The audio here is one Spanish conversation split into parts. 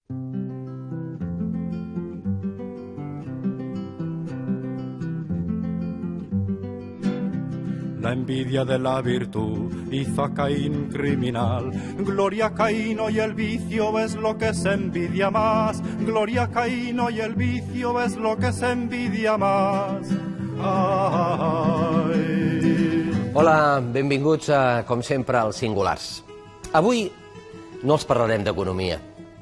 La envidia de la virtud hizo a Caín criminal. Gloria a Caín, hoy el vicio es lo que se envidia más. Gloria a Caín, hoy el vicio es lo que se envidia más. Ai. Hola, benvinguts, com sempre, als Singulars. Avui no els parlarem d'economia,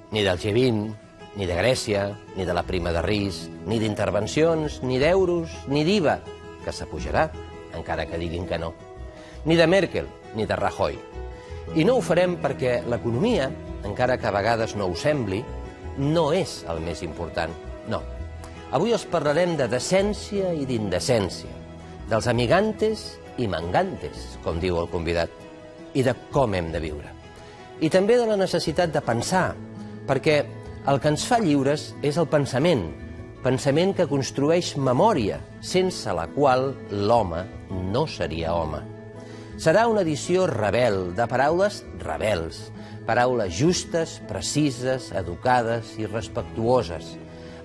ni del G20, ni de Grècia, ni de la prima de risc, ni d'intervencions, ni d'euros, ni d'IVA, que s'apujarà, encara que diguin que no, ni de Merkel, ni de Rajoy. I no ho farem perquè l'economia, encara que a vegades no ho sembli, no és el més important, no. Avui els parlarem de decència i d'indecència, dels amigantes i mangantes, com diu el convidat, i de com hem de viure. I també de la necessitat de pensar, perquè el que ens fa lliures és el pensament, pensament que construeix memòria, sense la qual l'home no seria home. Serà una edició rebel, de paraules rebels, paraules justes, precises, educades i respectuoses.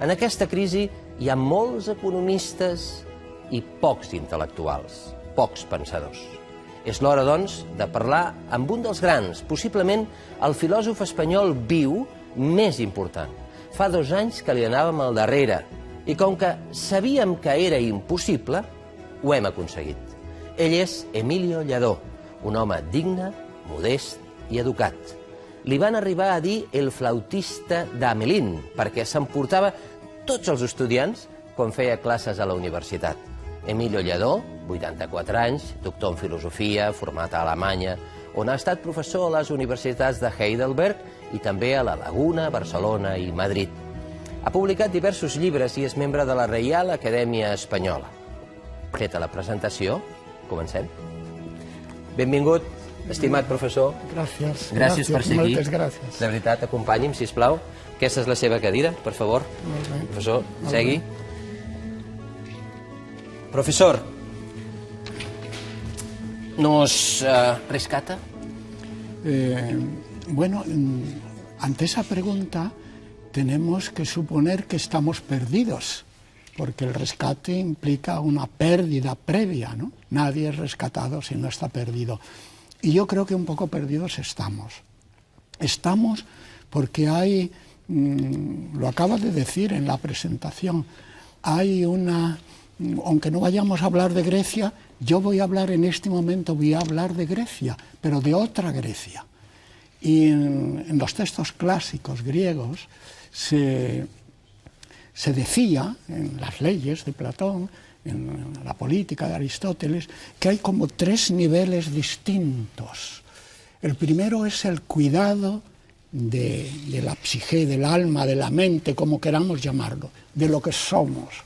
En aquesta crisi hi ha molts economistes i pocs intel·lectuals, pocs pensadors. És l'hora, doncs, de parlar amb un dels grans, possiblement el filòsof espanyol viu més important. Fa 2 anys que li anàvem al darrere i com que sabíem que era impossible, ho hem aconseguit. Ell és Emilio Lledó, un home digne, modest i educat. Li van arribar a dir el flautista d'Hamelin perquè s'emportava tots els estudiants quan feia classes a la universitat. Emilio Lledó, 84 anys, doctor en filosofia, format a Alemanya, on ha estat professor a les universitats de Heidelberg i també a la Laguna, Barcelona i Madrid. Ha publicat diversos llibres i és membre de la Reial Acadèmia Espanyola. Feta la presentació, comencem. Benvingut, estimat professor. Gràcies. Gràcies per ser aquí. Moltes gràcies. De veritat, acompanyi'm, sisplau. Aquesta és la seva cadira, per favor. Professor, segui. Profesor, ¿nos rescata? Bueno, ante esa pregunta tenemos que suponer que estamos perdidos, porque el rescate implica una pérdida previa, ¿no? Nadie es rescatado si no está perdido. Y yo creo que un poco perdidos estamos. Estamos porque hay, lo acaba de decir en la presentación, hay una... Aunque no vayamos a hablar de Grecia, yo voy a hablar en este momento, voy a hablar de Grecia, pero de otra Grecia. Y en los textos clásicos griegos se decía, en las leyes de Platón, en la política de Aristóteles, que hay como 3 niveles distintos. El primero es el cuidado de la psique, del alma, de la mente, como queramos llamarlo, de lo que somos.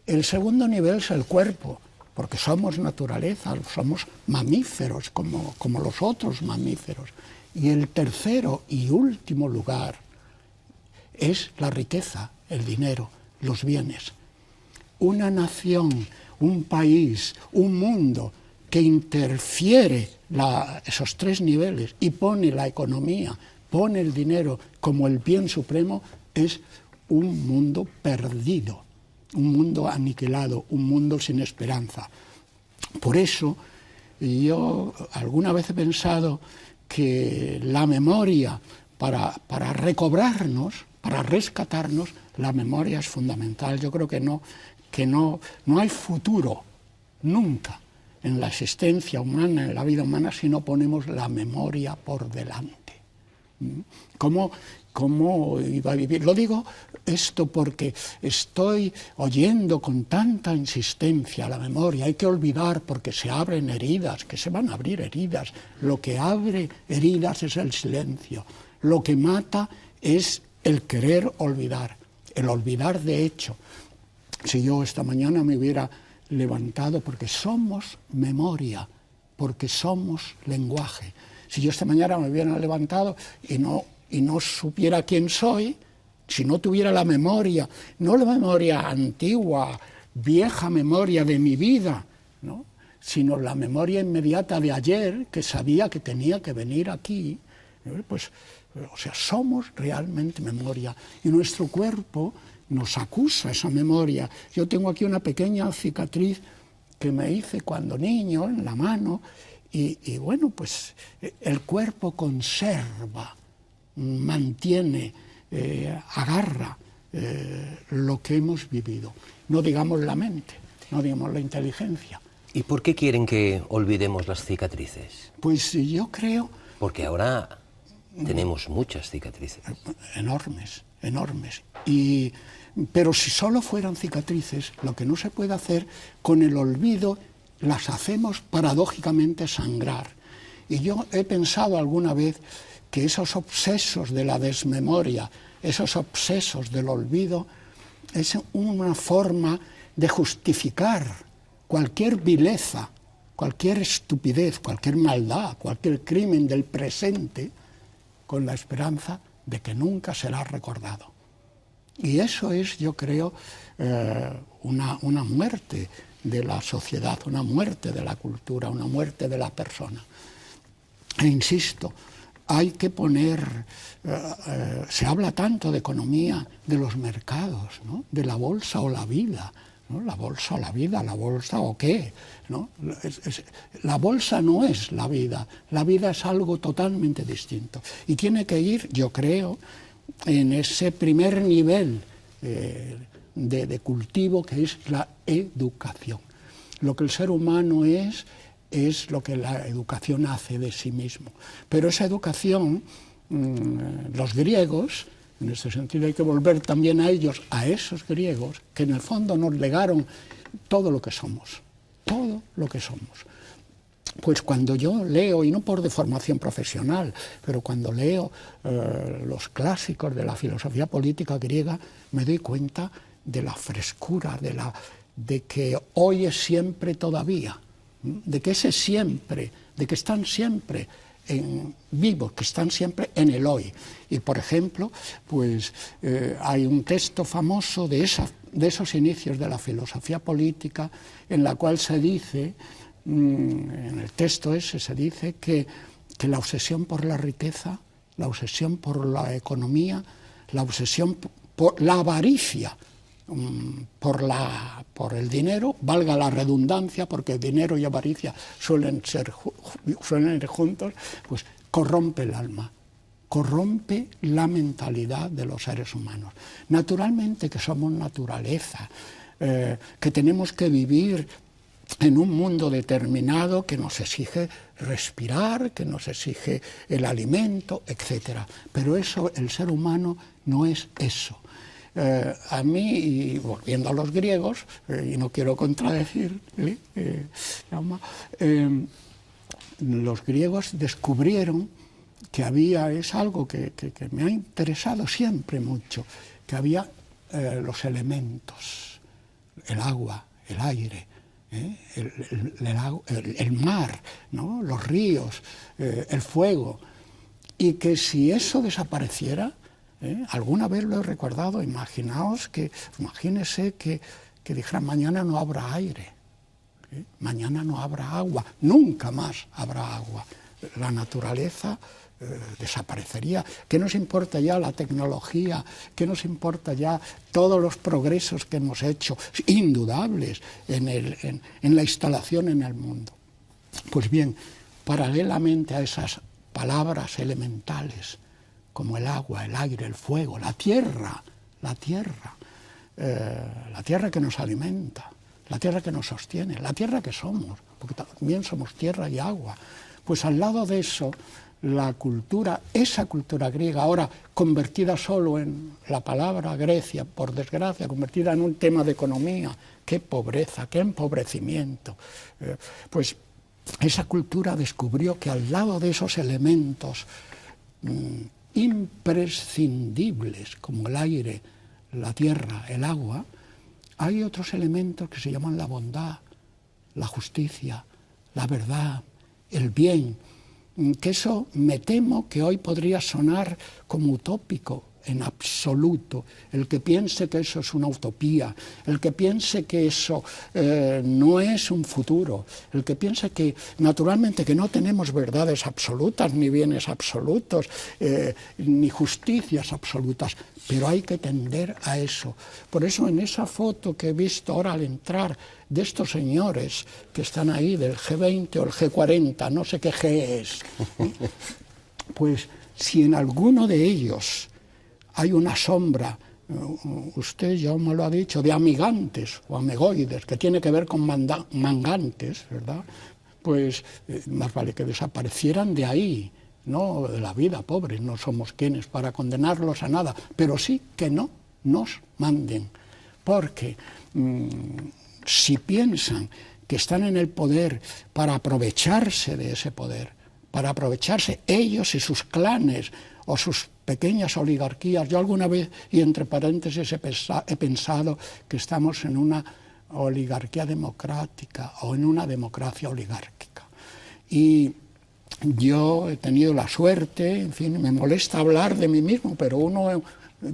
El segundo nivel es el cuerpo, porque somos naturaleza, somos mamíferos como los otros mamíferos. Y el tercero y último lugar es la riqueza, el dinero, los bienes. Una nación, un país, un mundo que interfiere esos 3 niveles y pone la economía, pone el dinero como el bien supremo, es un mundo perdido. Un mundo aniquilado, un mundo sin esperanza. Por eso, yo alguna vez he pensado que la memoria, para recobrarnos, para rescatarnos, la memoria es fundamental. Yo creo que no hay futuro, nunca, en la existencia humana, en la vida humana, si no ponemos la memoria por delante. ¿Cómo iba a vivir? Lo digo esto porque estoy oyendo con tanta insistencia la memoria. Hay que olvidar porque se abren heridas, que se van a abrir heridas. Lo que abre heridas es el silencio. Lo que mata es el querer olvidar, el olvidar de hecho. Si yo esta mañana me hubiera levantado, porque somos memoria, porque somos lenguaje. Si yo esta mañana me hubiera levantado y no supiera quién soy, si no tuviera la memoria, no la memoria antigua, vieja memoria de mi vida, ¿no?, sino la memoria inmediata de ayer, que sabía que tenía que venir aquí, pues O sea, somos realmente memoria y nuestro cuerpo nos acusa esa memoria. Yo tengo aquí una pequeña cicatriz que me hice cuando niño en la mano y bueno, pues el cuerpo conserva, mantiene, agarra lo que hemos vivido. No digamos la mente, no digamos la inteligencia. ¿Y por qué quieren que olvidemos las cicatrices? Pues yo creo... Porque ahora tenemos muchas cicatrices. Enormes, enormes. Pero si solo fueran cicatrices, lo que no se puede hacer con el olvido, las hacemos paradójicamente sangrar. Y yo he pensado alguna vez que esos obsesos de la desmemoria, esos obsesos del olvido, es una forma de justificar cualquier vileza, cualquier estupidez, cualquier maldad, cualquier crimen del presente, con la esperanza de que nunca será recordado. Y eso es, yo creo, una muerte de la sociedad, una muerte de la cultura, una muerte de la persona. E insisto, hay que poner, se habla tanto de economía, de los mercados, ¿no? De la bolsa o la vida, ¿no? La bolsa o la vida, la bolsa o qué, ¿no? La bolsa no es la vida es algo totalmente distinto. Y tiene que ir, yo creo, en ese primer nivel de cultivo que es la educación. Lo que el ser humano es lo que la educación hace de sí mismo. Pero esa educación, los griegos, en este sentido hay que volver también a ellos, a esos griegos, que en el fondo nos legaron todo lo que somos, todo lo que somos. Pues cuando yo leo, y no por deformación profesional, pero cuando leo los clásicos de la filosofía política griega, me doy cuenta de la frescura, de que hoy es siempre todavía, de que ese siempre, de que están siempre vivos, que están siempre en el hoy. Y por ejemplo, pues hay un texto famoso de esos inicios de la filosofía política, en la cual se dice, en el texto ese se dice que la obsesión por la riqueza, la obsesión por la economía, la obsesión por la avaricia, por el dinero, valga la redundancia, porque dinero y avaricia suelen ir juntos, pues corrompe el alma, corrompe la mentalidad de los seres humanos. Naturalmente que somos naturaleza, que tenemos que vivir en un mundo determinado que nos exige respirar, que nos exige el alimento, etc. Pero eso, el ser humano no es eso. A mí, y volviendo a los griegos, y no quiero contradecir, los griegos descubrieron que había, es algo que me ha interesado siempre mucho, que había los elementos, el agua, el aire, el mar, ¿no? Los ríos, el fuego, y que si eso desapareciera, alguna vez lo he recordado, imagínese que dijeran mañana no habrá aire, mañana no habrá agua, nunca más habrá agua, la naturaleza desaparecería. ¿Qué nos importa ya la tecnología? ¿Qué nos importa ya todos los progresos que hemos hecho, indudables, en la instalación en el mundo? Pues bien, paralelamente a esas palabras elementales, como el agua, el aire, el fuego, la tierra que nos alimenta, la tierra que nos sostiene, la tierra que somos, porque también somos tierra y agua. Pues al lado de eso, la cultura, esa cultura griega, ahora convertida solo en la palabra Grecia, por desgracia, convertida en un tema de economía, qué pobreza, qué empobrecimiento. Pues esa cultura descubrió que al lado de esos elementos imprescindibles como el aire, la tierra, el agua, hay otros elementos que se llaman la bondad, la justicia, la verdad, el bien, que eso me temo que hoy podría sonar como utópico. en absoluto. El que piense que eso es una utopía, el que piense que eso no es un futuro, el que piense que naturalmente que no tenemos verdades absolutas, ni bienes absolutos, ni justicias absolutas, pero hay que tender a eso. Por eso en esa foto que he visto ahora al entrar de estos señores que están ahí, del G20 o el G40, no sé qué G es, pues si en alguno de ellos hay una sombra, usted ya me lo ha dicho, de amigantes o amegoides, que tiene que ver con mangantes, ¿verdad? Pues más vale que desaparecieran de ahí, no de la vida, pobres, no somos quienes para condenarlos a nada, pero sí que no nos manden, porque si piensan que están en el poder para aprovecharse de ese poder, para aprovecharse ellos y sus clanes o sus pequeñas oligarquías. Yo alguna vez, y entre paréntesis, he pensado que estamos en una oligarquía democrática o en una democracia oligárquica. Y yo he tenido la suerte, en fin, me molesta hablar de mí mismo, pero uno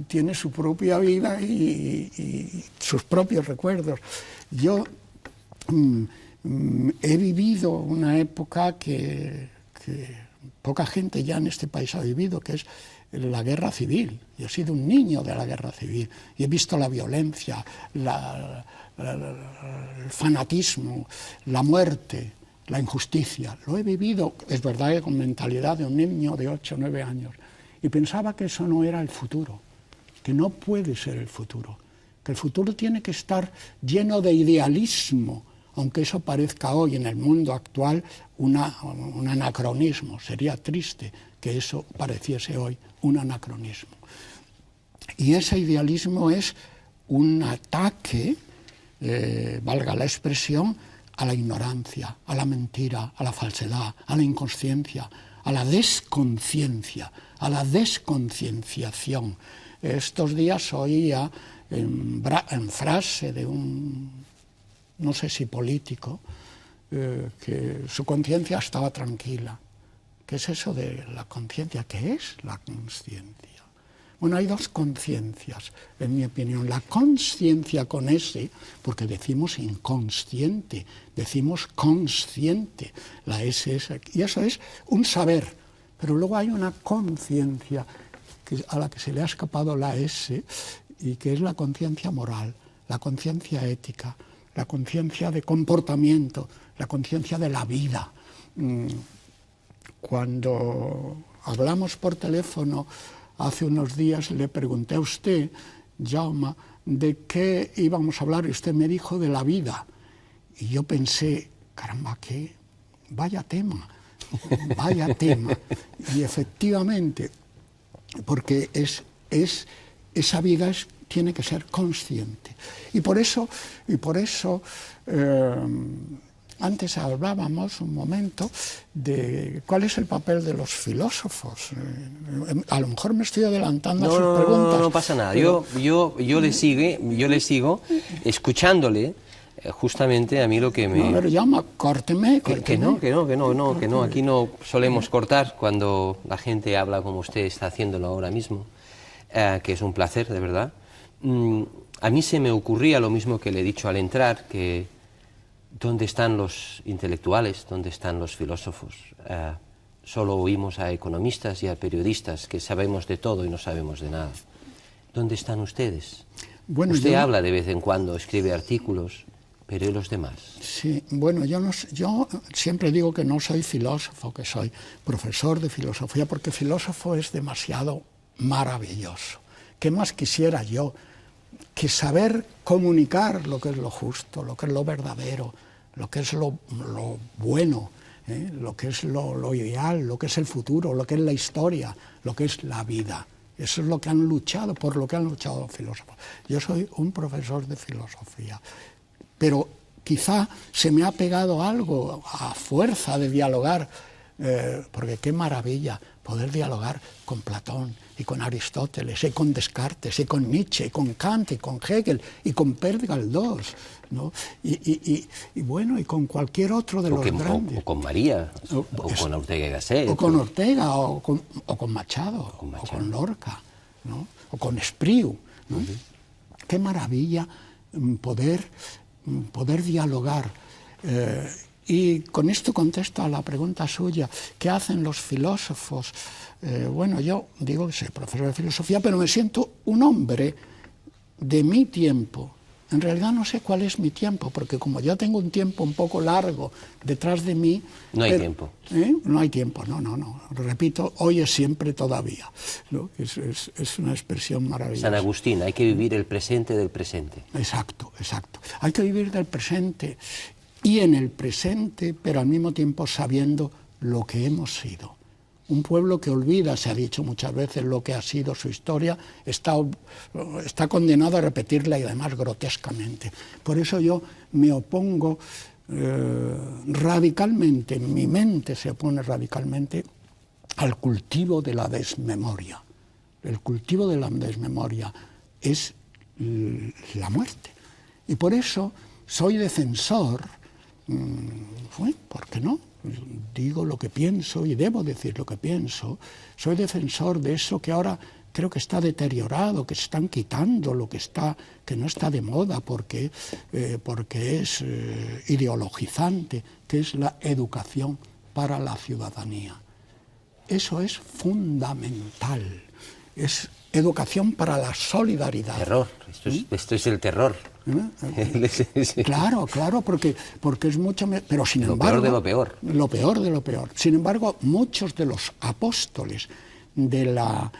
tiene su propia vida y sus propios recuerdos. Yo he vivido una época que poca gente ya en este país ha vivido, que es la guerra civil. Yo he sido un niño de la guerra civil y he visto la violencia, el fanatismo, la muerte, la injusticia. Lo he vivido, es verdad que con mentalidad de un niño de 8 o 9 años. Y pensaba que eso no era el futuro, que no puede ser el futuro, que el futuro tiene que estar lleno de idealismo, aunque eso parezca hoy en el mundo actual un anacronismo. Sería triste que eso pareciese hoy un anacronismo. Y ese idealismo es un ataque, valga la expresión, a la ignorancia, a la mentira, a la falsedad, a la inconsciencia, a la desconciencia, a la desconcienciación. Estos días oía en frase de un, no sé si político, que su conciencia estaba tranquila. ¿Qué es eso de la conciencia? ¿Qué es la conciencia? Bueno, hay dos conciencias, en mi opinión. La conciencia con S, porque decimos inconsciente, decimos consciente, la S es aquí, y eso es un saber. Pero luego hay una conciencia a la que se le ha escapado la S, y que es la conciencia moral, la conciencia ética, la conciencia de comportamiento, la conciencia de la vida. Cuando hablamos por teléfono hace unos días, le pregunté a usted, Jaume, de qué íbamos a hablar, y usted me dijo de la vida. Y yo pensé, caramba, qué vaya tema, vaya tema. Y efectivamente, porque esa vida tiene que ser consciente. Y por eso antes hablábamos un momento de cuál es el papel de los filósofos. A lo mejor me estoy adelantando a sus preguntas. No pasa nada. Pero Yo le sigo escuchándole. Justamente a mí lo que me... No, pero llama, córteme. Que no. Aquí no solemos cortar cuando la gente habla como usted está haciéndolo ahora mismo, que es un placer, de verdad. A mí se me ocurría lo mismo que le he dicho al entrar, que ¿dónde están los intelectuales? ¿Dónde están los filósofos? Solo oímos a economistas y a periodistas que sabemos de todo y no sabemos de nada. ¿Dónde están ustedes? Bueno, usted habla de vez en cuando, escribe artículos, pero ¿y los demás? Sí, bueno, yo siempre digo que no soy filósofo, que soy profesor de filosofía, porque filósofo es demasiado maravilloso. ¿Qué más quisiera yo? Que saber comunicar lo que es lo justo, lo que es lo verdadero, lo que es lo bueno, lo que es lo ideal, lo que es el futuro, lo que es la historia, lo que es la vida. Eso es lo que han luchado, por lo que han luchado los filósofos. Yo soy un profesor de filosofía, pero quizá se me ha pegado algo a fuerza de dialogar, porque qué maravilla poder dialogar con Platón y con Aristóteles y con Descartes y con Nietzsche y con Kant y con Hegel y con Pere Galdós, ¿no? Y bueno, y con cualquier otro de los grandes. O con María, o con Ortega y Gasset. O con Ortega, o con Machado, o con Lorca. ¿no? O con Espriu, ¿no? Qué maravilla poder dialogar. Y con esto contesto a la pregunta suya, ¿qué hacen los filósofos? Bueno, yo digo que soy profesor de filosofía, pero me siento un hombre de mi tiempo. En realidad no sé cuál es mi tiempo, porque como ya tengo un tiempo un poco largo detrás de mí... No hay tiempo. No hay tiempo, no. Repito, hoy es siempre todavía, ¿no? Es una expresión maravillosa. San Agustín, hay que vivir el presente del presente. Exacto. Hay que vivir del presente y en el presente, pero al mismo tiempo sabiendo lo que hemos sido. Un pueblo que olvida, se ha dicho muchas veces, lo que ha sido su historia, está condenado a repetirla y además grotescamente. Por eso yo me opongo radicalmente, mi mente se opone radicalmente al cultivo de la desmemoria. El cultivo de la desmemoria es la muerte. Y por eso soy defensor, ¿por qué no? Digo lo que pienso y debo decir lo que pienso. Soy defensor de eso que ahora creo que está deteriorado, que se están quitando, que no está de moda porque es ideologizante, que es la educación para la ciudadanía. Eso es fundamental. Es educación para la solidaridad. Terror, esto es el terror. Claro, porque es mucho... Pero sin embargo... Lo peor de lo peor. Lo peor de lo peor. Sin embargo, muchos de los apóstoles de la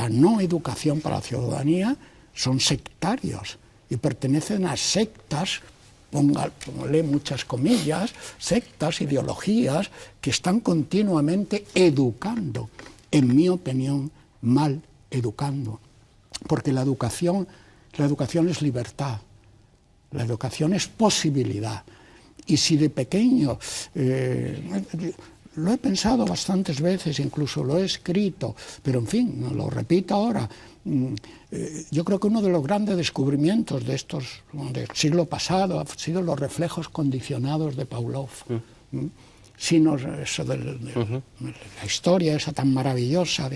no educación para la ciudadanía son sectarios y pertenecen a sectas, póngale muchas comillas, sectas, ideologías que están continuamente educando, en mi opinión, mal educando. Porque la educación es libertad. La educación es posibilidad. Y si de pequeño, lo he pensado bastantes veces, incluso lo he escrito, pero en fin, lo repito ahora, yo creo que uno de los grandes descubrimientos del siglo pasado han sido los reflejos condicionados de Pavlov. Sino eso la historia esa tan maravillosa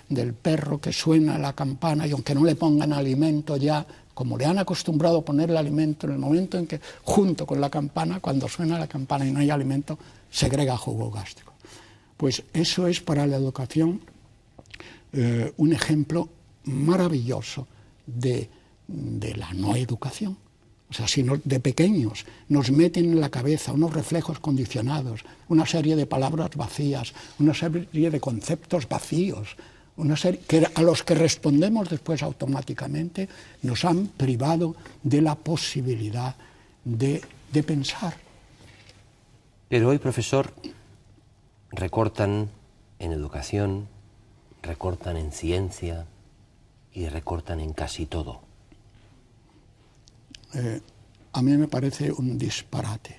del perro que suena la campana y aunque no le pongan alimento ya, como le han acostumbrado a poner el alimento en el momento en que, junto con la campana, cuando suena la campana y no hay alimento, segrega jugo gástrico. Pues eso es para la educación un ejemplo maravilloso de la no educación. O sea, si de pequeños nos meten en la cabeza unos reflejos condicionados, una serie de palabras vacías, una serie de conceptos vacíos, a los que respondemos después automáticamente, nos han privado de la posibilidad de pensar. Pero hoy, profesor, recortan en educación, recortan en ciencia y recortan en casi todo. A mí me parece un disparate,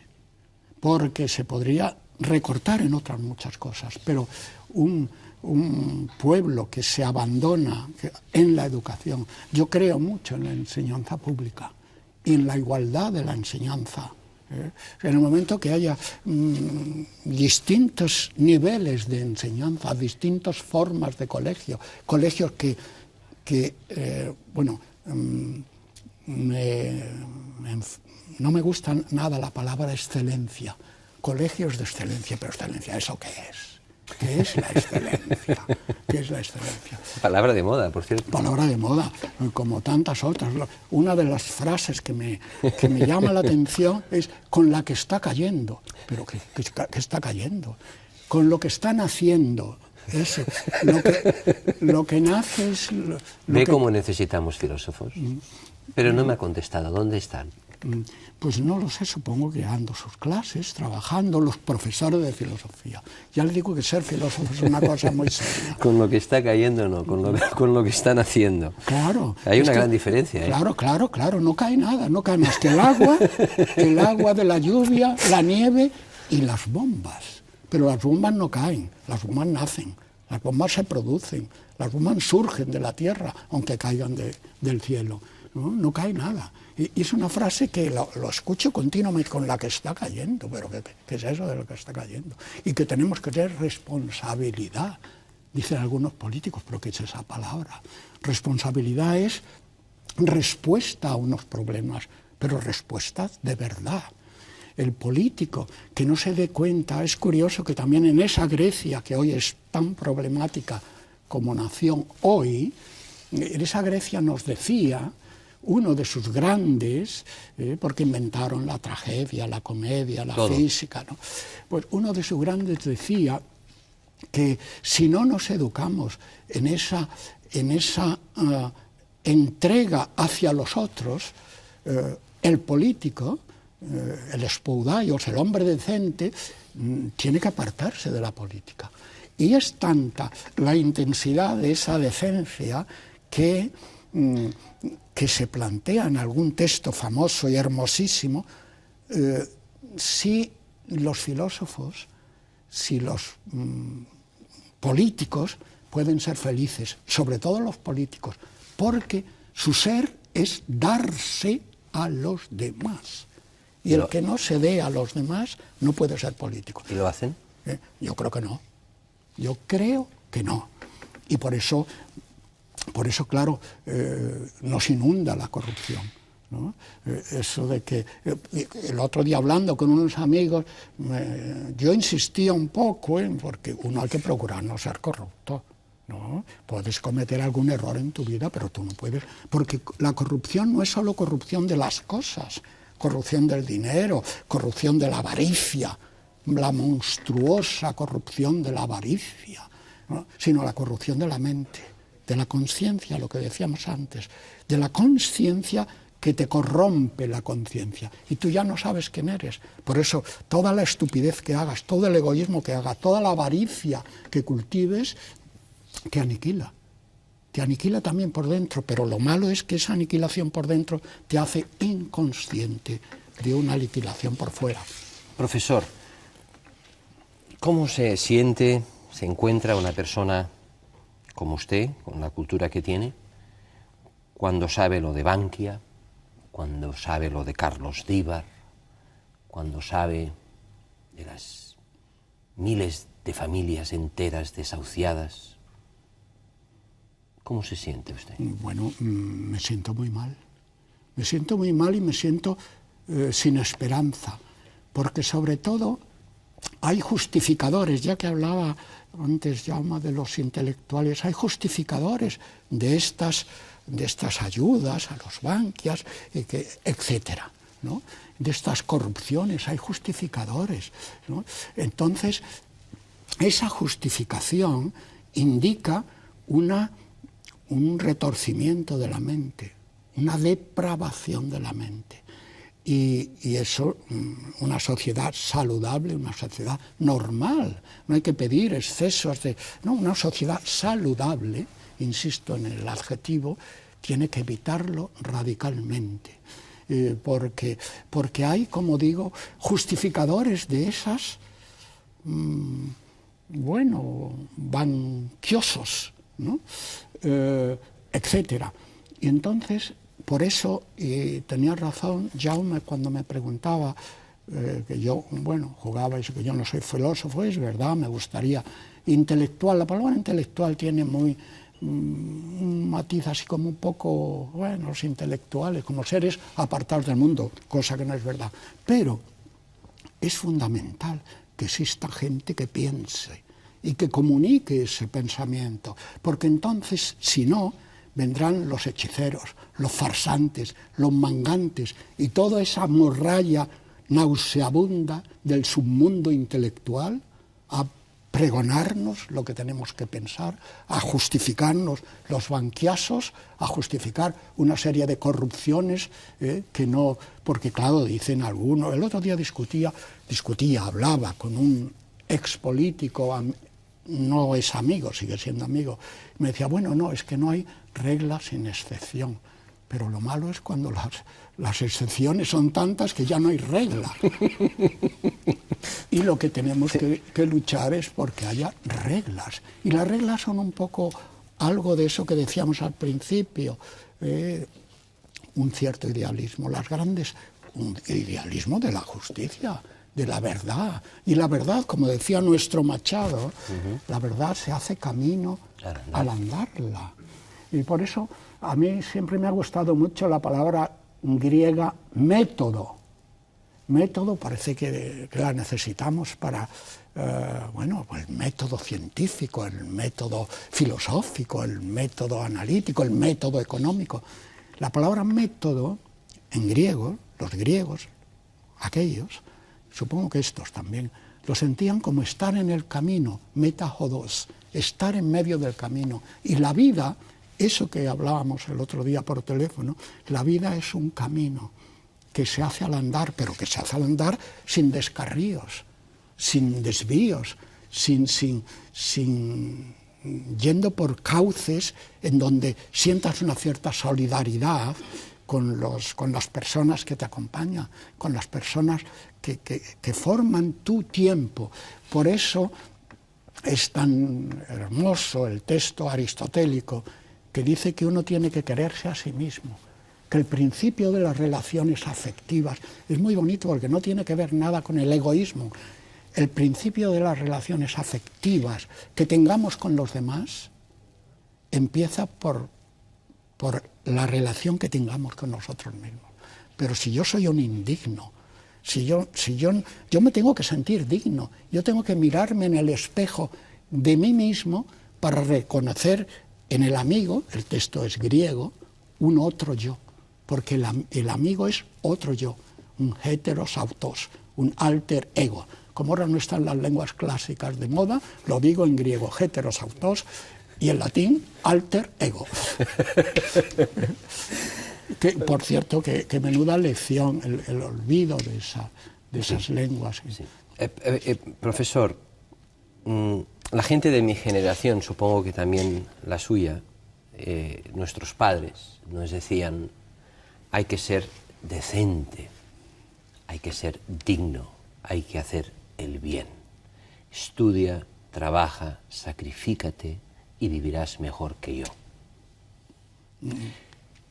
porque se podría recortar en otras muchas cosas, pero un pueblo que se abandona en la educación, yo creo mucho en la enseñanza pública y en la igualdad de la enseñanza. En el momento que haya distintos niveles de enseñanza, distintas formas de colegios que no me gusta nada la palabra excelencia, colegios de excelencia, pero excelencia, ¿eso qué es? ¿Qué es la excelencia? ¿Qué es la excelencia? Palabra de moda, por cierto. Palabra de moda, como tantas otras. Una de las frases que me llama la atención es con la que está cayendo. ¿Pero qué está cayendo? Con lo que están haciendo. Eso. Lo que nace es... Ve cómo necesitamos filósofos. Pero no me ha contestado. ¿Dónde están? Pues no lo sé, supongo que dando sus clases, trabajando, los profesores de filosofía. Ya le digo que ser filósofo es una cosa muy seria. Con lo que está cayendo no, con lo que están haciendo. Claro. Hay una gran diferencia. Claro, no cae nada, no cae más que el agua de la lluvia, la nieve y las bombas. Pero las bombas no caen, las bombas nacen, las bombas se producen, las bombas surgen de la tierra, aunque caigan del cielo. No cae nada. Y es una frase que lo escucho continuamente, con la que está cayendo, pero ¿qué es eso de lo que está cayendo? Y que tenemos que tener responsabilidad dicen algunos políticos, pero ¿qué es esa palabra? Responsabilidad es respuesta a unos problemas, pero respuestas de verdad. El político que no se dé cuenta, es curioso que también en esa Grecia que hoy es tan problemática como nación hoy, en esa Grecia nos decía uno de sus grandes, porque inventaron la tragedia, la comedia, la física, ¿no? Pues uno de sus grandes decía que si no nos educamos en esa entrega hacia los otros, el político, el espoudaios, el hombre decente, tiene que apartarse de la política. Y es tanta la intensidad de esa decencia que se plantea en algún texto famoso y hermosísimo, si los filósofos, si los políticos pueden ser felices, sobre todo los políticos, porque su ser es darse a los demás. Y el que no se dé a los demás no puede ser político. ¿Y lo hacen? Yo creo que no. Yo creo que no. Y por eso claro, nos inunda la corrupción, ¿no? Eso de que el otro día hablando con unos amigos, yo insistía un poco porque uno hay que procurar no ser corrupto, ¿no? Puedes cometer algún error en tu vida, pero tú no puedes, porque la corrupción no es solo corrupción de las cosas, corrupción del dinero, corrupción de la avaricia, la monstruosa corrupción de la avaricia, ¿no? Sino la corrupción de la mente, de la conciencia, lo que decíamos antes, de la conciencia que te corrompe la conciencia y tú ya no sabes quién eres. Por eso toda la estupidez que hagas, todo el egoísmo que hagas, toda la avaricia que cultives, te aniquila. Te aniquila también por dentro, pero lo malo es que esa aniquilación por dentro te hace inconsciente de una aniquilación por fuera. Profesor, ¿cómo se siente, se encuentra una persona como usted, con la cultura que tiene, cuando sabe lo de Bankia, cuando sabe lo de Carlos Díbar, cuando sabe de las miles de familias enteras desahuciadas? ¿Cómo se siente usted? Bueno, me siento muy mal. Me siento muy mal y me siento sin esperanza, porque sobre todo hay justificadores, ya que hablaba antes Jaume de los intelectuales, hay justificadores de estas ayudas a los banquias, etcétera, ¿no? De estas corrupciones, hay justificadores, ¿no? Entonces, esa justificación indica un retorcimiento de la mente, una depravación de la mente. Y eso, una sociedad saludable, una sociedad normal, no hay que pedir excesos no, una sociedad saludable, insisto en el adjetivo, tiene que evitarlo radicalmente, porque hay, como digo, justificadores de esas, banquiosos, ¿no? Etcétera. Y entonces, por eso, y tenía razón Jaume cuando me preguntaba que yo, jugaba y que yo no soy filósofo, es verdad, me gustaría intelectual. La palabra intelectual tiene un matiz así como un poco, los intelectuales, como seres apartados del mundo, cosa que no es verdad. Pero es fundamental que exista gente que piense y que comunique ese pensamiento, porque entonces, si no, vendrán los hechiceros, los farsantes, los mangantes y toda esa morralla nauseabunda del submundo intelectual a pregonarnos lo que tenemos que pensar, a justificarnos los banquiasos, a justificar una serie de corrupciones que no, porque claro, dicen algunos, el otro día hablaba con un expolítico, no es amigo, sigue siendo amigo, me decía, no, es que no hay reglas sin excepción, pero lo malo es cuando las excepciones son tantas que ya no hay regla. Y lo que tenemos que luchar es porque haya reglas. Y las reglas son un poco algo de eso que decíamos al principio, un cierto idealismo, un idealismo de la justicia, de la verdad. Y la verdad, como decía nuestro Machado, la verdad se hace camino al andarla. Y por eso a mí siempre me ha gustado mucho la palabra griega método. Método parece que la necesitamos para, bueno, el método científico, el método filosófico, el método analítico, el método económico. La palabra método, en griego, los griegos, aquellos, supongo que estos también, lo sentían como estar en el camino, metajodos, estar en medio del camino. Y la vida, eso que hablábamos el otro día por teléfono, la vida es un camino que se hace al andar, pero que se hace al andar sin descarríos, sin desvíos, sin yendo por cauces en donde sientas una cierta solidaridad con las personas que te acompañan, con las personas que forman tu tiempo. Por eso es tan hermoso el texto aristotélico que dice que uno tiene que quererse a sí mismo, que el principio de las relaciones afectivas es muy bonito porque no tiene que ver nada con el egoísmo. El principio de las relaciones afectivas que tengamos con los demás empieza por la relación que tengamos con nosotros mismos. Pero si yo soy un indigno, yo me tengo que sentir digno, yo tengo que mirarme en el espejo de mí mismo para reconocer en el amigo, el texto es griego, un otro yo, porque el amigo es otro yo, un heteros autos, un alter ego. Como ahora no están las lenguas clásicas de moda, lo digo en griego, heteros autos, y en latín, alter ego. Que, por cierto, que menuda lección el olvido de esas lenguas. Sí. Profesor, la gente de mi generación, supongo que también la suya, nuestros padres nos decían, hay que ser decente, hay que ser digno, hay que hacer el bien. Estudia, trabaja, sacrifícate y vivirás mejor que yo.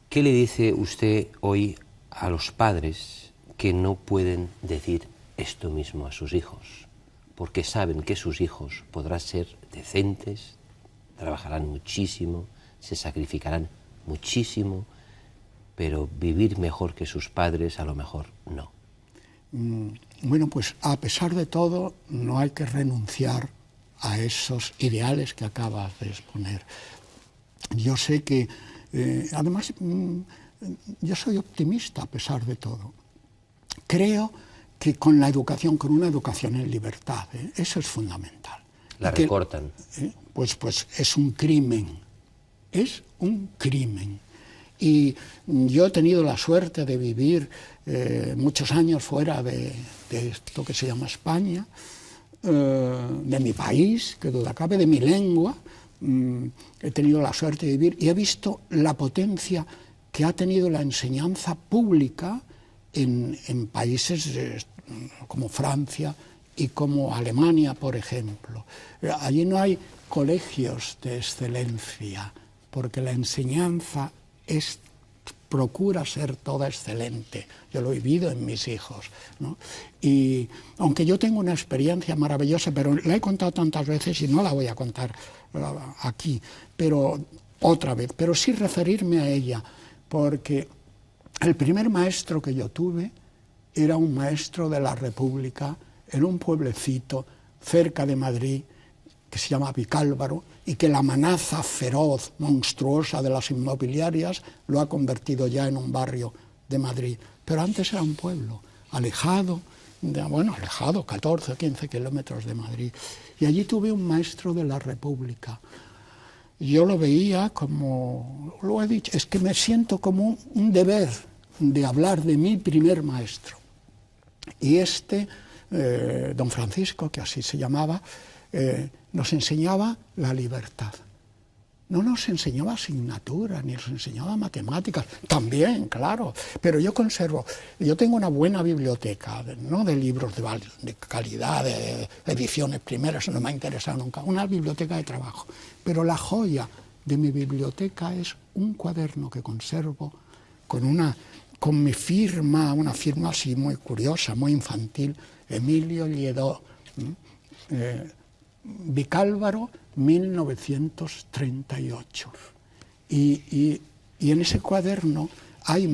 ¿Qué le dice usted hoy a los padres que no pueden decir esto mismo a sus hijos? Porque saben que sus hijos podrán ser decentes, trabajarán muchísimo, se sacrificarán muchísimo, pero vivir mejor que sus padres a lo mejor no. Bueno, pues a pesar de todo no hay que renunciar a esos ideales que acabas de exponer. Yo sé que, además, yo soy optimista a pesar de todo. Creo que con la educación, con una educación en libertad, eso es fundamental. La recortan. Pues es un crimen, es un crimen. Y yo he tenido la suerte de vivir muchos años fuera de esto que se llama España, de mi país, que duda cabe, de mi lengua. He tenido la suerte de vivir y he visto la potencia que ha tenido la enseñanza pública en países como Francia y como Alemania, por ejemplo. Allí no hay colegios de excelencia, porque la enseñanza procura ser toda excelente. Yo lo he vivido en mis hijos, ¿no? Y aunque yo tengo una experiencia maravillosa, pero la he contado tantas veces y no la voy a contar aquí, pero otra vez, pero sí referirme a ella, porque el primer maestro que yo tuve era un maestro de la República en un pueblecito cerca de Madrid que se llama Vicálvaro, y que la amenaza feroz, monstruosa de las inmobiliarias lo ha convertido ya en un barrio de Madrid. Pero antes era un pueblo alejado, alejado, 14 o 15 kilómetros de Madrid. Y allí tuve un maestro de la República. Yo lo veía como, lo he dicho, es que me siento como un deber de hablar de mi primer maestro. Y don Francisco, que así se llamaba, nos enseñaba la libertad. No nos enseñaba asignatura, ni nos enseñaba matemáticas, también, claro, pero yo tengo una buena biblioteca, no de libros de calidad, de ediciones primeras, eso no me ha interesado nunca, una biblioteca de trabajo, pero la joya de mi biblioteca es un cuaderno que conservo con con mi firma, una firma así muy curiosa, muy infantil, Emilio Lledó, Vicálvaro, 1938. Y en ese cuaderno hay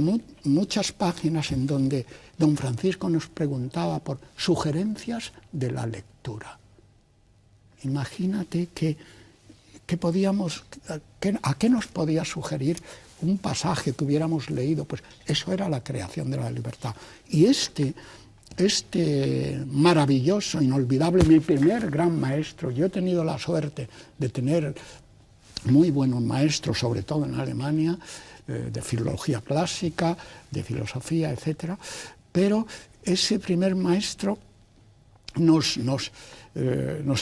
muchas páginas en donde don Francisco nos preguntaba por sugerencias de la lectura. Imagínate a qué nos podía sugerir un pasaje que hubiéramos leído. Pues eso era la creación de la libertad. Y este maravilloso, inolvidable, mi primer gran maestro, yo he tenido la suerte de tener muy buenos maestros, sobre todo en Alemania, de filología clásica, de filosofía, etc. Pero ese primer maestro nos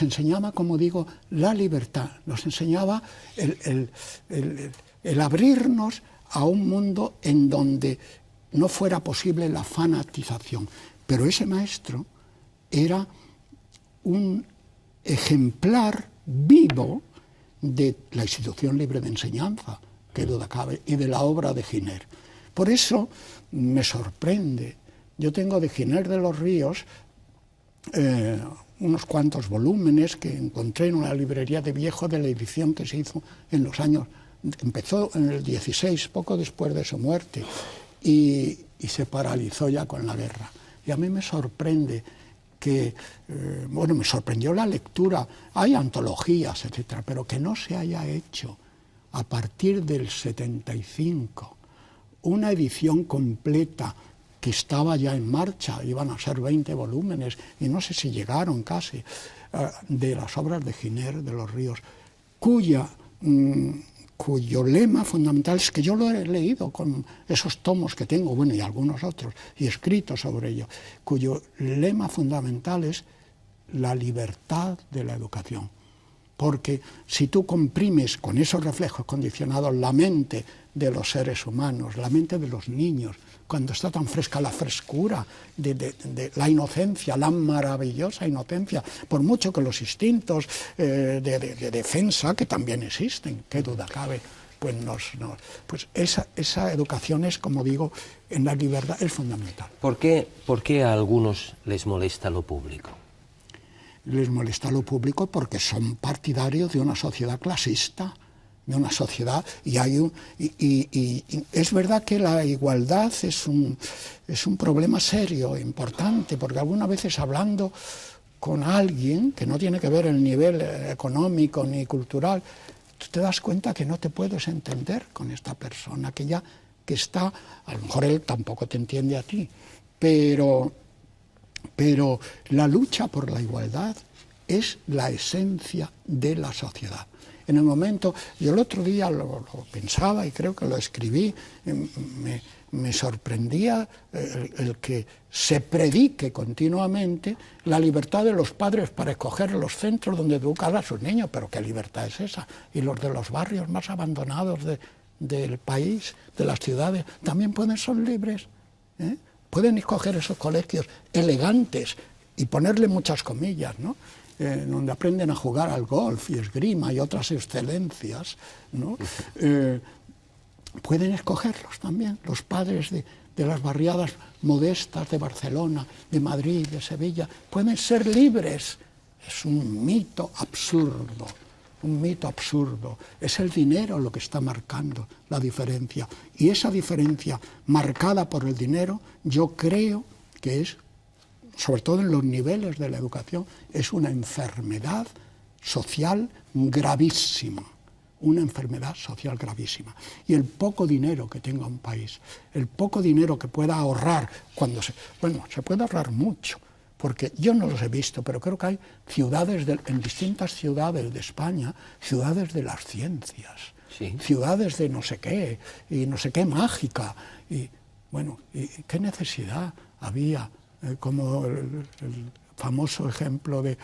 enseñaba, como digo, la libertad, nos enseñaba el abrirnos a un mundo en donde no fuera posible la fanatización. Pero ese maestro era un ejemplar vivo de la institución libre de enseñanza, que duda cabe, y de la obra de Giner. Por eso me sorprende. Yo tengo de Giner de los Ríos unos cuantos volúmenes que encontré en una librería de viejo de la edición que se hizo en los años... Empezó en el 16, poco después de su muerte, y se paralizó ya con la guerra. Y a mí me sorprende que, me sorprendió la lectura, hay antologías, etcétera, pero que no se haya hecho a partir del 75 una edición completa que estaba ya en marcha, iban a ser 20 volúmenes, y no sé si llegaron casi, de las obras de Giner de los Ríos, cuyo lema fundamental es que yo lo he leído con esos tomos que tengo, bueno, y algunos otros, y escrito sobre ello, cuyo lema fundamental es la libertad de la educación. Porque si tú comprimes con esos reflejos condicionados la mente de los seres humanos, la mente de los niños, cuando está tan fresca la frescura de la inocencia, la maravillosa inocencia, por mucho que los instintos de defensa, que también existen, qué duda cabe, pues esa educación es, como digo, en la libertad es fundamental. ¿Por qué a algunos les molesta lo público? Les molesta lo público porque son partidarios de una sociedad clasista, de una sociedad, y es verdad que la igualdad es un problema serio, importante, porque algunas veces hablando con alguien que no tiene que ver el nivel económico ni cultural, tú te das cuenta que no te puedes entender con esta persona, que está, a lo mejor él tampoco te entiende a ti, pero la lucha por la igualdad es la esencia de la sociedad. En el momento, yo el otro día lo pensaba y creo que lo escribí, me sorprendía el que se predique continuamente la libertad de los padres para escoger los centros donde educar a sus niños, pero ¿qué libertad es esa? Y los de los barrios más abandonados del país, de las ciudades, también ser libres, ¿eh? Pueden escoger esos colegios elegantes y ponerle muchas comillas, ¿no? Donde aprenden a jugar al golf y esgrima y otras excelencias, ¿no? Pueden escogerlos también, los padres de las barriadas modestas de Barcelona, de Madrid, de Sevilla, pueden ser libres. Es un mito absurdo. Un mito absurdo. Es el dinero lo que está marcando la diferencia. Y esa diferencia marcada por el dinero, yo creo que es, sobre todo en los niveles de la educación, es una enfermedad social gravísima. Una enfermedad social gravísima. Y el poco dinero que tenga un país, el poco dinero que pueda ahorrar, se puede ahorrar mucho, porque yo no los he visto, pero creo que hay ciudades, en distintas ciudades de España, ciudades de las ciencias, sí, ciudades de no sé qué, y no sé qué mágica, y qué necesidad había, como el famoso ejemplo de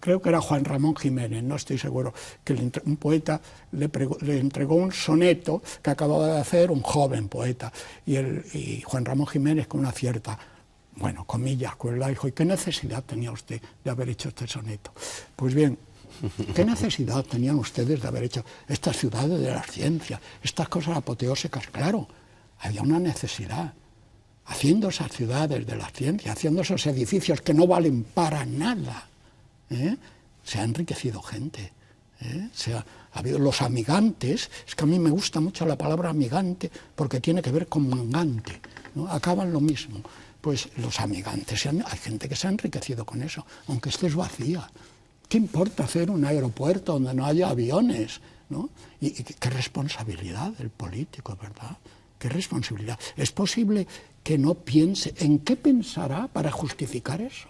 creo que era Juan Ramón Jiménez, no estoy seguro, que un poeta le entregó un soneto que acababa de hacer un joven poeta, y Juan Ramón Jiménez, con una cierta, comillas, crueldad, dijo: ¿y qué necesidad tenía usted de haber hecho este soneto? Pues bien, ¿qué necesidad tenían ustedes de haber hecho estas ciudades de las ciencias, estas cosas apoteósicas? Claro, había una necesidad. Haciendo esas ciudades de la ciencia, haciendo esos edificios que no valen para nada, se ha enriquecido gente. Ha habido los amigantes, es que a mí me gusta mucho la palabra amigante porque tiene que ver con mangante, ¿no? Acaban lo mismo. Pues los amigantes, hay gente que se ha enriquecido con eso, aunque estés vacía. ¿Qué importa hacer un aeropuerto donde no haya aviones, ¿no? Y qué responsabilidad del político, ¿verdad? Qué responsabilidad. Es posible que no piense en qué pensará para justificar eso.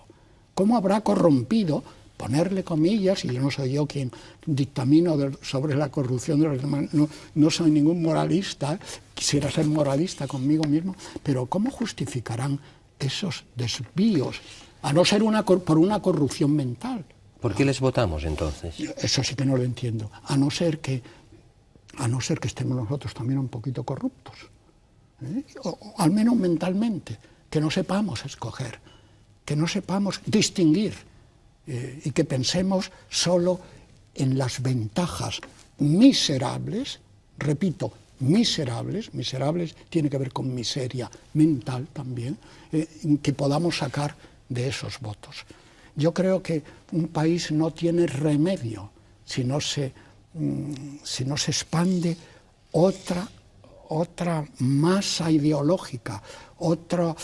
¿Cómo habrá corrompido? Ponerle comillas, y yo no soy yo quien dictamino sobre la corrupción de los demás, no soy ningún moralista, quisiera ser moralista conmigo mismo, pero ¿cómo justificarán esos desvíos? A no ser por una corrupción mental. ¿Por qué les votamos entonces? Eso sí que no lo entiendo, a no ser que estemos nosotros también un poquito corruptos, o al menos mentalmente, que no sepamos escoger, que no sepamos distinguir, y que pensemos solo en las ventajas miserables, repito, miserables tiene que ver con miseria mental también, que podamos sacar de esos votos. Yo creo que un país no tiene remedio si no se expande otra masa ideológica, otro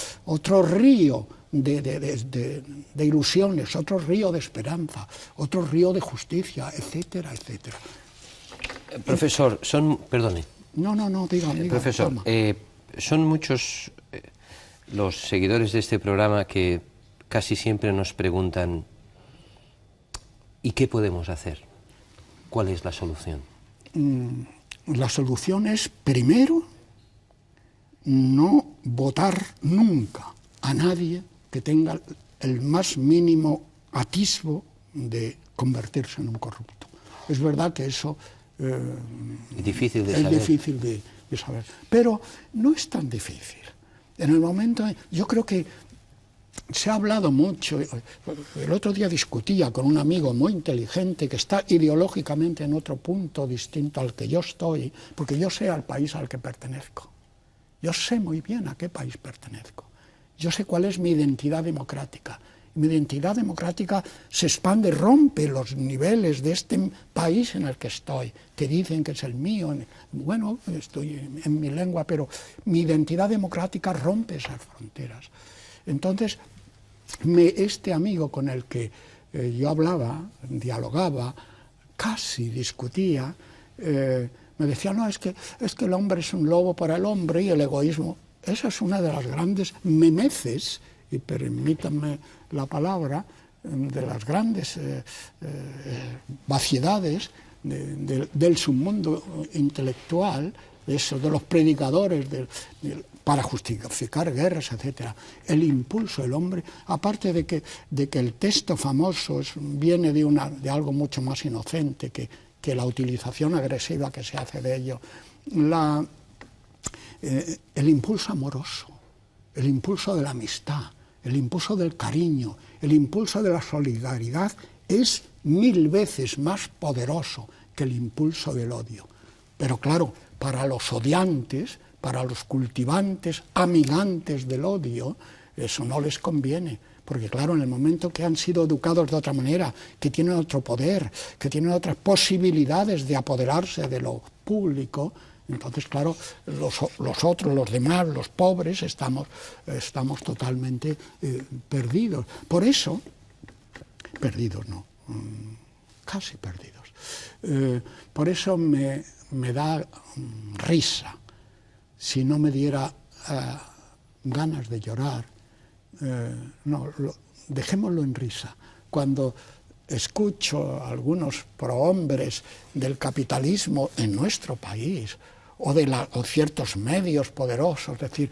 río de ilusiones, otro río de esperanza, otro río de justicia, etcétera, etcétera. Profesor, perdone. No, diga. Profesor, son muchos los seguidores de este programa que casi siempre nos preguntan: ¿y qué podemos hacer? ¿Cuál es la solución? La solución es, primero, no votar nunca a nadie que tenga el más mínimo atisbo de convertirse en un corrupto. Es verdad que eso es difícil de saber, pero no es tan difícil. En el momento, yo creo que se ha hablado mucho. El otro día discutía con un amigo muy inteligente que está ideológicamente en otro punto distinto al que yo estoy, porque yo sé al país al que pertenezco. Yo sé muy bien a qué país pertenezco. Yo sé cuál es mi identidad democrática. Mi identidad democrática se expande, rompe los niveles de este país en el que estoy, que dicen que es el mío. Bueno, estoy en mi lengua, pero mi identidad democrática rompe esas fronteras. Entonces, este amigo con el que yo hablaba, dialogaba, casi discutía, me decía, no, es que el hombre es un lobo para el hombre y el egoísmo. Esa es una de las grandes memeces, y permítanme la palabra, de las grandes vaciedades del submundo intelectual, eso de los predicadores, para justificar guerras, etc. El impulso del hombre, aparte de que el texto famoso viene de algo mucho más inocente que la utilización agresiva que se hace de ello, el impulso amoroso, el impulso de la amistad, el impulso del cariño, el impulso de la solidaridad es 1000 veces más poderoso que el impulso del odio. Pero claro, para los odiantes, para los cultivantes, amigantes del odio, eso no les conviene. Porque claro, en el momento que han sido educados de otra manera, que tienen otro poder, que tienen otras posibilidades de apoderarse de lo público, entonces claro, los otros, los demás, los pobres, estamos totalmente perdidos. Por eso, perdidos no, casi perdidos. Por eso me da risa, si no me diera ganas de llorar, dejémoslo en risa. Cuando escucho a algunos prohombres del capitalismo en nuestro país, o ciertos medios poderosos, decir,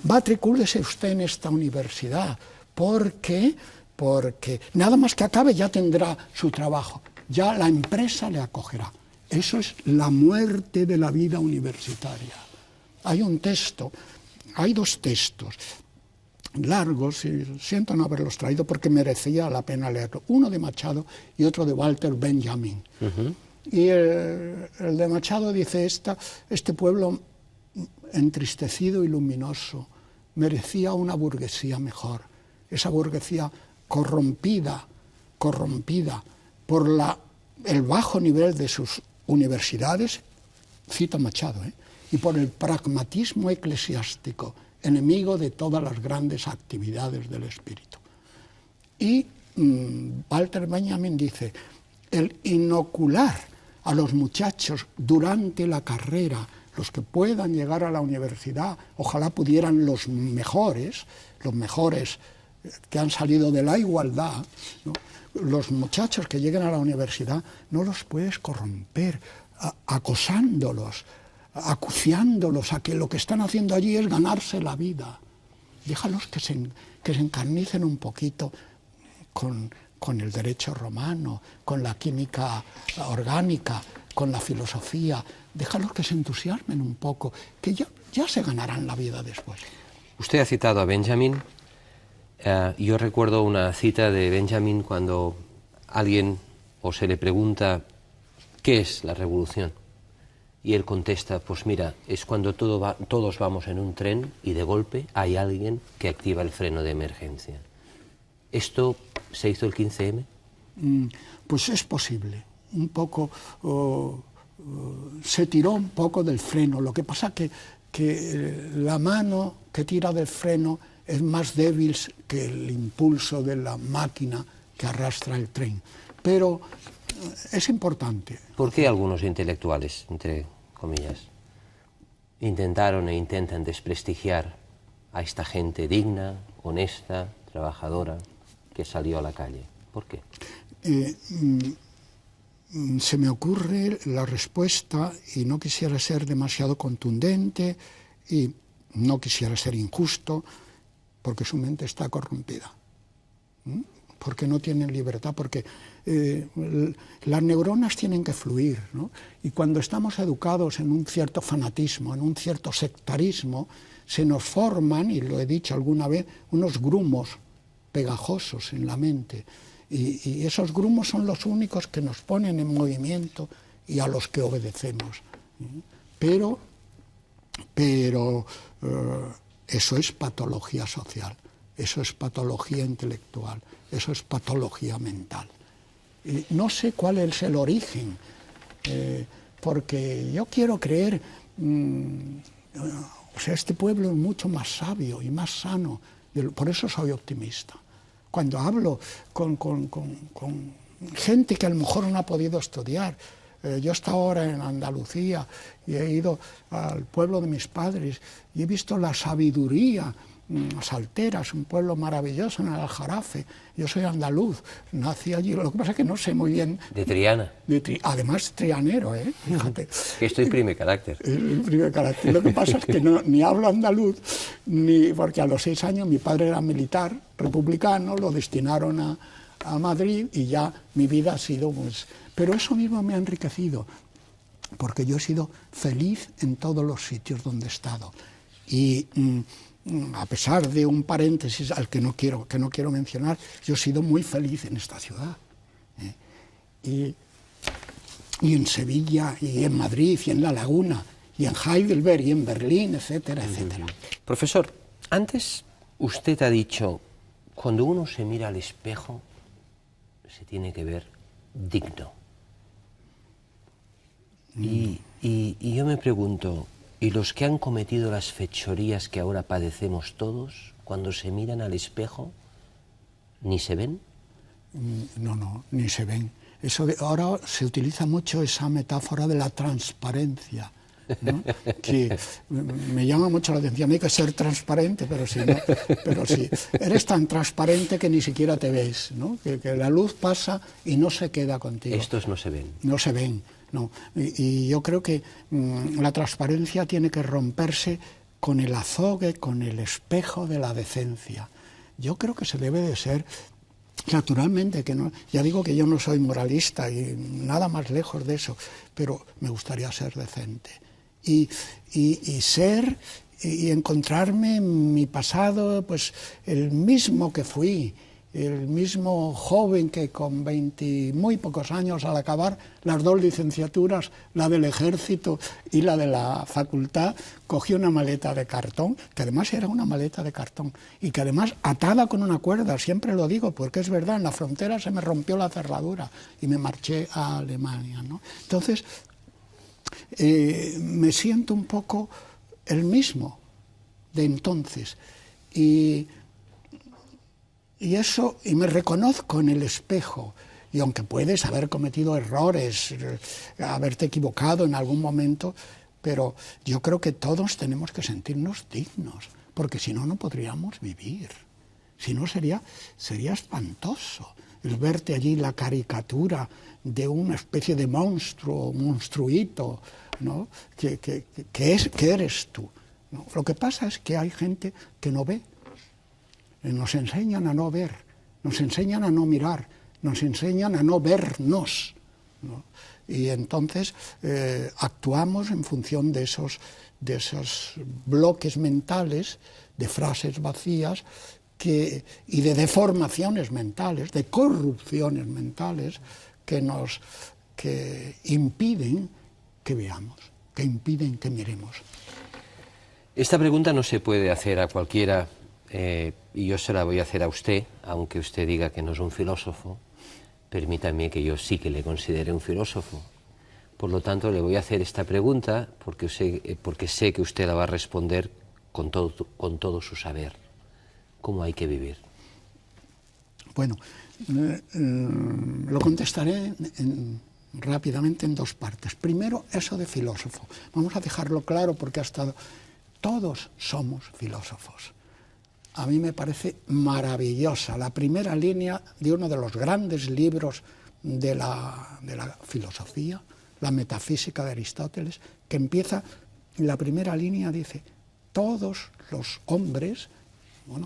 matricúlese usted en esta universidad, porque nada más que acabe ya tendrá su trabajo, ya la empresa le acogerá. Eso es la muerte de la vida universitaria. Hay dos textos largos, y siento no haberlos traído porque merecía la pena leerlo. Uno de Machado y otro de Walter Benjamin. Y el de Machado dice, este pueblo entristecido y luminoso, merecía una burguesía mejor. Esa burguesía corrompida por el bajo nivel de sus universidades, cito Machado, y por el pragmatismo eclesiástico, enemigo de todas las grandes actividades del espíritu. Y Walter Benjamin dice, el inocular a los muchachos durante la carrera, los que puedan llegar a la universidad, ojalá pudieran los mejores que han salido de la igualdad, ¿no? Los muchachos que lleguen a la universidad no los puedes corromper, acosándolos, acuciándolos a que lo que están haciendo allí es ganarse la vida. Déjalos que se encarnicen un poquito con el derecho romano, con la química orgánica, con la filosofía. Déjalos que se entusiasmen un poco, que ya se ganarán la vida después. Usted ha citado a Benjamin. Yo recuerdo una cita de Benjamin cuando alguien o se le pregunta ¿qué es la revolución? Y él contesta, pues mira, es cuando todos vamos en un tren y de golpe hay alguien que activa el freno de emergencia. ¿Esto se hizo el 15M? Pues es posible. Un poco se tiró un poco del freno. Lo que pasa que la mano que tira del freno es más débil que el impulso de la máquina que arrastra el tren. Pero es importante. ¿Por qué algunos intelectuales, entre comillas, intentaron e intentan desprestigiar a esta gente digna, honesta, trabajadora, que salió a la calle? ¿Por qué? Se me ocurre la respuesta, y no quisiera ser demasiado contundente, y no quisiera ser injusto, porque su mente está corrompida, porque no tienen libertad, porque las neuronas tienen que fluir, ¿no? Y cuando estamos educados en un cierto fanatismo, en un cierto sectarismo, se nos forman, y lo he dicho alguna vez, unos grumos pegajosos en la mente, y esos grumos son los únicos que nos ponen en movimiento y a los que obedecemos. Pero eso es patología social, eso es patología intelectual, eso es patología mental. Y no sé cuál es el origen, porque yo quiero creer, este pueblo es mucho más sabio y más sano, por eso soy optimista. Cuando hablo con gente que a lo mejor no ha podido estudiar, yo he estado ahora en Andalucía y he ido al pueblo de mis padres y he visto la sabiduría. Salteras, un pueblo maravilloso en el Aljarafe. Yo soy andaluz, nací allí, lo que pasa es que no sé muy bien... De Triana. Además trianero, fíjate. Esto imprime carácter. Imprime carácter. Lo que pasa es que ni hablo andaluz, porque a los 6 años mi padre era militar, republicano, lo destinaron a Madrid y ya mi vida ha sido... Pero eso mismo me ha enriquecido, porque yo he sido feliz en todos los sitios donde he estado. Y... a pesar de un paréntesis al que no quiero mencionar, yo he sido muy feliz en esta ciudad. Y en Sevilla, y en Madrid, y en La Laguna, y en Heidelberg, y en Berlín, etcétera, etcétera. Profesor, antes usted ha dicho, cuando uno se mira al espejo, se tiene que ver digno. Y yo me pregunto, ¿y los que han cometido las fechorías que ahora padecemos todos, cuando se miran al espejo, ni se ven? No, ni se ven. Ahora se utiliza mucho esa metáfora de la transparencia, ¿no? Que me llama mucho la atención. No hay que ser transparente, pero sí, eres tan transparente que ni siquiera te ves, ¿no? Que la luz pasa y no se queda contigo. Estos no se ven. No se ven. No, y yo creo que la transparencia tiene que romperse con el azogue, con el espejo de la decencia. Yo creo que se debe de ser, naturalmente, que no, ya digo que yo no soy moralista y nada más lejos de eso, pero me gustaría ser decente. Y ser y encontrarme en mi pasado, pues el mismo que fui, el mismo joven que con 20 muy pocos años, al acabar las 2 licenciaturas, la del ejército y la de la facultad, cogió una maleta de cartón, que además era una maleta de cartón, y que además atada con una cuerda, siempre lo digo, porque es verdad, en la frontera se me rompió la cerradura y me marché a Alemania, ¿no? Entonces, me siento un poco el mismo de entonces, y me reconozco en el espejo, y aunque puedes haber cometido errores, haberte equivocado en algún momento, pero yo creo que todos tenemos que sentirnos dignos, porque si no, no podríamos vivir. Si no, sería espantoso el verte allí la caricatura de una especie de monstruo, monstruito, ¿no? que eres tú, ¿no? Lo que pasa es que hay gente que no ve. Nos enseñan a no ver, nos enseñan a no mirar, nos enseñan a no vernos, ¿no? Y entonces actuamos en función de esos bloques mentales, de frases vacías y de deformaciones mentales, de corrupciones mentales que impiden que veamos, que impiden que miremos. Esta pregunta no se puede hacer a cualquiera. Y yo se la voy a hacer a usted, aunque usted diga que no es un filósofo. Permítame que yo sí que le considere un filósofo. Por lo tanto, le voy a hacer esta pregunta porque sé que usted la va a responder con todo su saber. ¿Cómo hay que vivir? Bueno, lo contestaré rápidamente en 2 partes. Primero, eso de filósofo. Vamos a dejarlo claro porque todos somos filósofos. A mí me parece maravillosa la primera línea de uno de los grandes libros de la filosofía, la Metafísica de Aristóteles, que empieza, la primera línea dice, todos los hombres,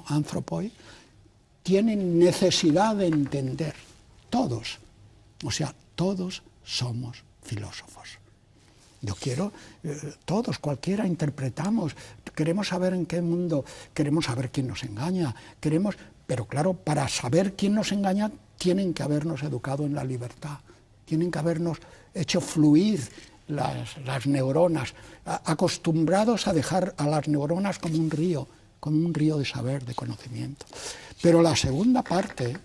anthropoi, tienen necesidad de entender, todos, o sea, todos somos filósofos. Yo quiero, todos, cualquiera, interpretamos, queremos saber en qué mundo, queremos saber quién nos engaña, pero claro, para saber quién nos engaña, tienen que habernos educado en la libertad, tienen que habernos hecho fluir las neuronas, acostumbrados a dejar a las neuronas como un río de saber, de conocimiento. Pero la segunda parte,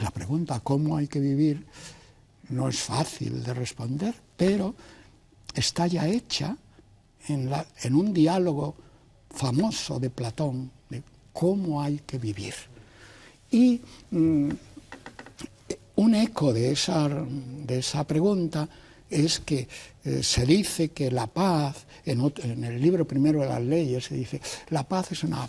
la pregunta ¿cómo hay que vivir?, no es fácil de responder, pero está ya hecha en un diálogo famoso de Platón, de cómo hay que vivir. Y un eco de esa pregunta es que se dice que la paz, en el libro primero de las leyes se dice, la paz es una...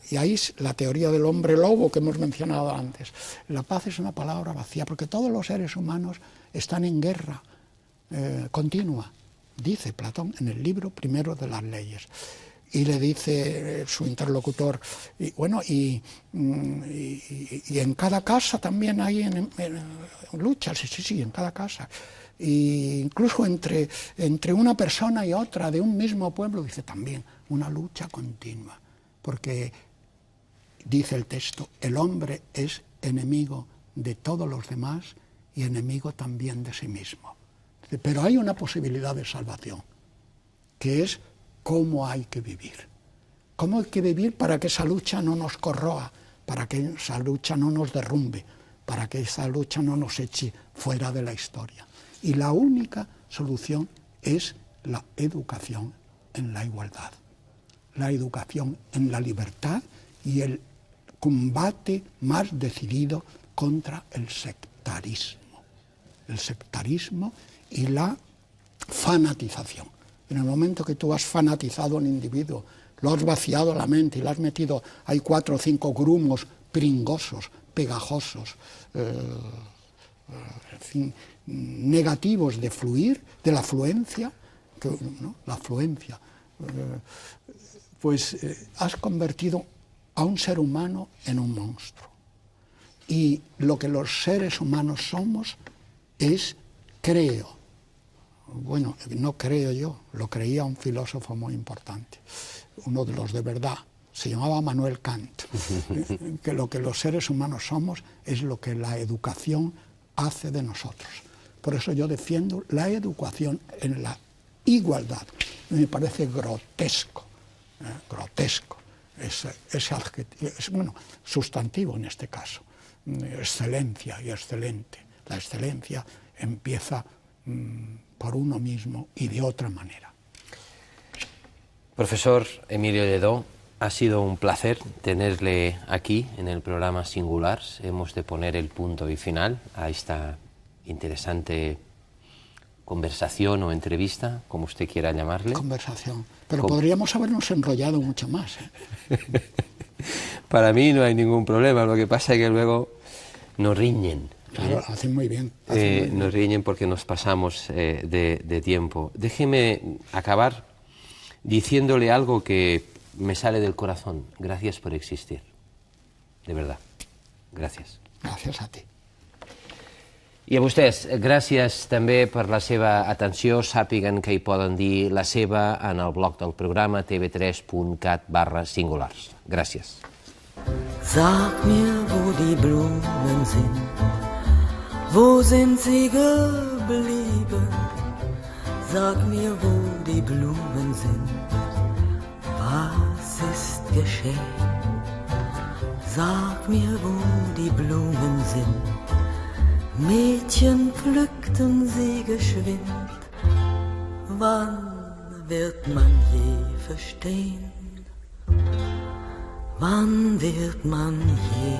Y ahí es la teoría del hombre lobo que hemos mencionado antes. La paz es una palabra vacía, porque todos los seres humanos están en guerra continua, dice Platón en el libro primero de las leyes. Y le dice su interlocutor, y en cada casa también hay luchas, sí, en cada casa. E incluso entre una persona y otra de un mismo pueblo, dice también, una lucha continua. Porque, dice el texto, el hombre es enemigo de todos los demás y enemigo también de sí mismo. Pero hay una posibilidad de salvación, que es cómo hay que vivir. Cómo hay que vivir para que esa lucha no nos corroa, para que esa lucha no nos derrumbe, para que esa lucha no nos eche fuera de la historia. Y la única solución es la educación en la igualdad, la educación en la libertad y el combate más decidido contra el sectarismo y la fanatización. En el momento que tú has fanatizado a un individuo, lo has vaciado la mente y le has metido, hay 4 o 5 grumos pringosos, pegajosos, en fin, negativos de fluir, de la fluencia, la fluencia, pues has convertido a un ser humano en un monstruo. Y lo que los seres humanos somos es, no creo yo, lo creía un filósofo muy importante, uno de los de verdad, se llamaba Manuel Kant, que lo que los seres humanos somos es lo que la educación hace de nosotros. Por eso yo defiendo la educación en la igualdad. Me parece grotesco, ese adjetivo, bueno, sustantivo en este caso, excelencia y excelente. La excelencia empieza por uno mismo y de otra manera. Profesor Emilio Lledó, ha sido un placer tenerle aquí en el programa Singulars. Hemos de poner el punto y final a esta interesante conversación o entrevista, como usted quiera llamarle. Conversación. Pero podríamos habernos enrollado mucho más. Para mí no hay ningún problema, lo que pasa es que luego nos riñen. Claro, hacen muy bien. Nos riñen porque nos pasamos de tiempo. Déjeme acabar diciéndole algo que me sale del corazón. Gracias por existir. De verdad. Gracias. Gràcies a ti. I a vostès, gràcies també per la seva atenció. Sàpiguen que hi poden dir la seva en el blog del programa tv3.cat/singulars. Gràcies. Sag mir, wo die Blumen sind, wo sind sie geblieben? Sag mir, wo die Blumen sind, was ist geschehen? Sag mir, wo die Blumen sind, Mädchen pflückten sie geschwind. Wann wird man je verstehen? Wann wird man je